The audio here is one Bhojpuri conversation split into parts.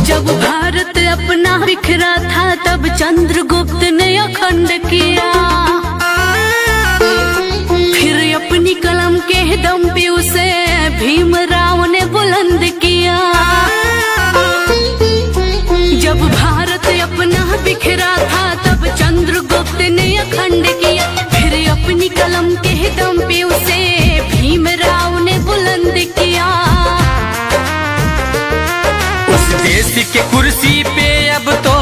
जब भारत अपना बिखरा था तब चंद्रगुप्त ने अखंड किया, फिर अपनी कलम के दम पे उसे भीमराव ने बुलंद किया। जब भारत अपना बिखरा था तब चंद्रगुप्त ने अखंड किया, फिर अपनी कलम के दम पे उसे भीमराव ने बुलंद किया। उस देश के कुर्सी पे अब तो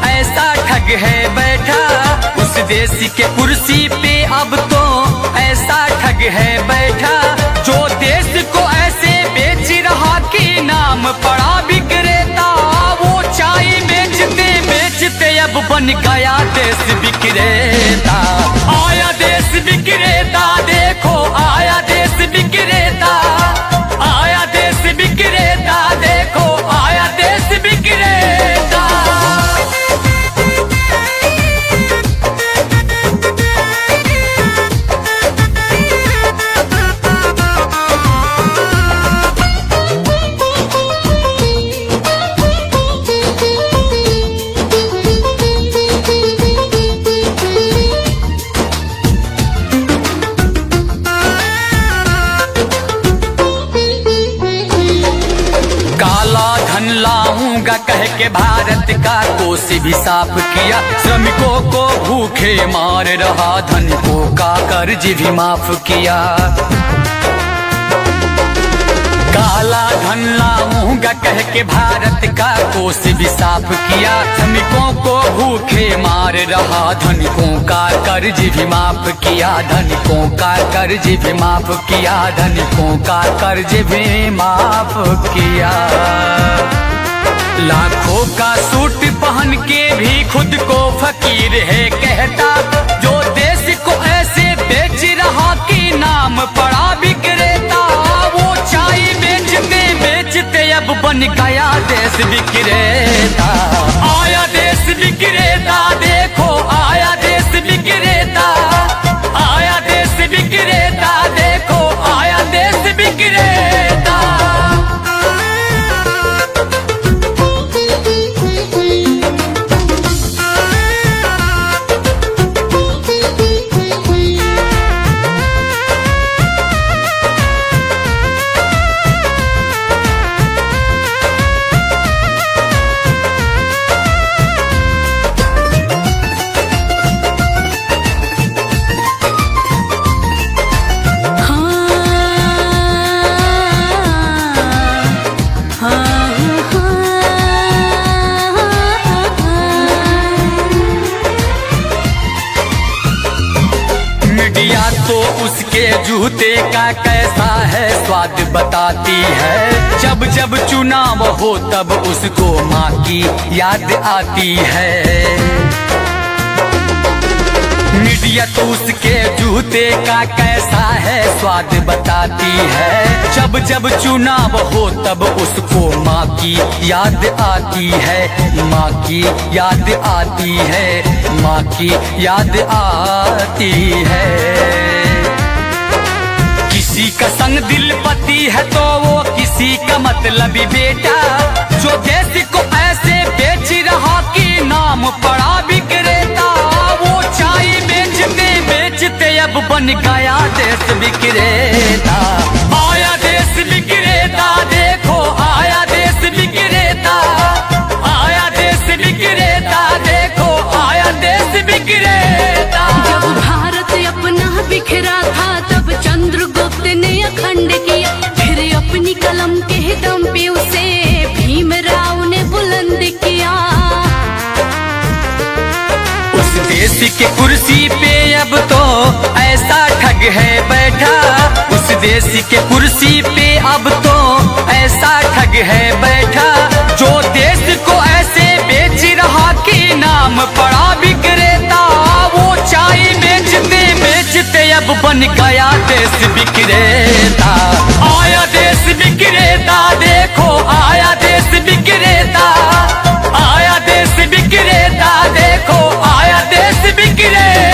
ऐसा ठग है बैठा, उस देश के कुर्सी पे अब तो ऐसा ठग है बैठा, जो देश को ऐसे बेच रहा कि नाम पड़ा विक्रेता। वो चाय बेचते बेचते अब बन गया देश विक्रेता। आया देश विक्रेता, देखो आया देश विक्रेता, आया देश विक्रेता, देखो आया देश विक्रेता। लाऊंगा कह के भारत का कोष भी साफ किया, श्रमिकों को भूखे मार रहा, धनिकों का कर्ज भी माफ किया। काला धन लाऊंगा कह के भारत का कोष भी साफ किया, श्रमिकों को भूखे मार रहा, धनिकों का कर्ज भी माफ किया, धनिकों का कर्ज भी माफ किया, धनिकों का कर्ज भी माफ किया। लाखों का सूट पहन के भी खुद को फकीर है कहता, जो देश को ऐसे बेच रहा कि नाम पड़ा विक्रेता। वो चाय बेचते बेचते अब बन गया देश विक्रेता। आया देश विक्रेता, देखो आया देश विक्रेता, आया देश विक्रेता, देखो आया देश विक्रेता। तो उसके जूते का कैसा है स्वाद बताती है, जब जब चुनाव हो तब उसको माँ की याद आती है। मीडिया तो उसके जूते का कैसा है स्वाद बताती है, जब जब चुनाव हो तब उसको माँ की याद आती है, माँ की याद आती है, माँ की याद आती है। किसी का संग दिल पति है तो वो किसी का मतलबी बेटा, जो देश को ऐसे बेच रहा कि नाम पड़ा विक्रेता। वो चाय बेचते बेचते अब बन गया देश विक्रेता। आया देश विक्रेता, देखो आया देश विक्रेता, आया देश विक्रेता, देखो आया देश विक्रेता। जब भारत अपना बिखरा था तब चंद्रगुप्त ने अखंड किया, फिर अपनी कलम के दम पे उसे भीमराव ने बुलंद किया। उस देश के कुर्सी पे अब तो ऐसा ठग है बैठा, उस देश के कुर्सी पे अब तो ऐसा ठग है बैठा, जो देश को ऐसे बेच रहा कि नाम पड़ा विक्रेता। वो चाय बेचते बेचते अब बन गया देश विक्रेता। आया देश विक्रेता, देखो आया देश विक्रेता, आया देश विक्रेता, देखो आया देश विक्रेता।